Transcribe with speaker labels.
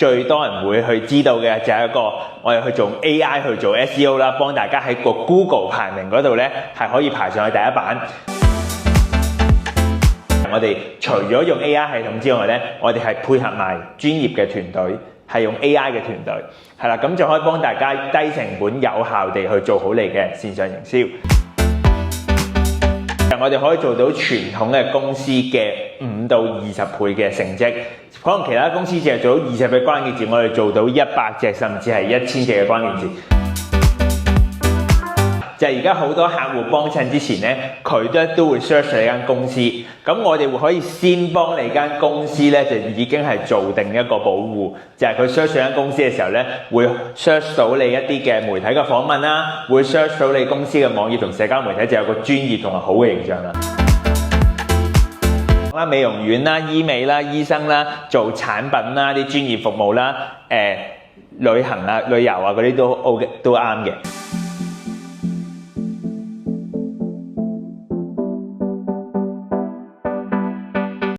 Speaker 1: 最多人會去知道嘅就係一個我哋去做 AI 去做 SEO 啦，幫大家喺個 Google 排名嗰度咧係可以排上去第一版。我哋除咗用 AI 系統之外咧，我哋係配合埋專業嘅團隊，係用 AI 嘅團隊，係啦，咁就可以幫大家低成本有效地去做好你嘅線上營銷。我哋可以做到傳統嘅公司嘅5到20倍嘅成績，可能其他公司只係做到20隻關鍵字，我哋做到100隻甚至係1000隻嘅關鍵字。就係而家好多客戶幫襯之前咧，佢都會 search 你間公司，咁我哋會可以先幫你間公司咧就已經係做定一個保護，就係佢 search 間公司嘅時候咧，會 search 到你一啲嘅媒體嘅訪問啦，會 search 到你公司嘅網頁同社交媒體，就有個專業同埋好嘅形象啦。美容院啦、醫美啦、醫生啦、做產品啦、啲專業服務啦、旅行啊、旅遊啊嗰啲都 OK 都啱嘅。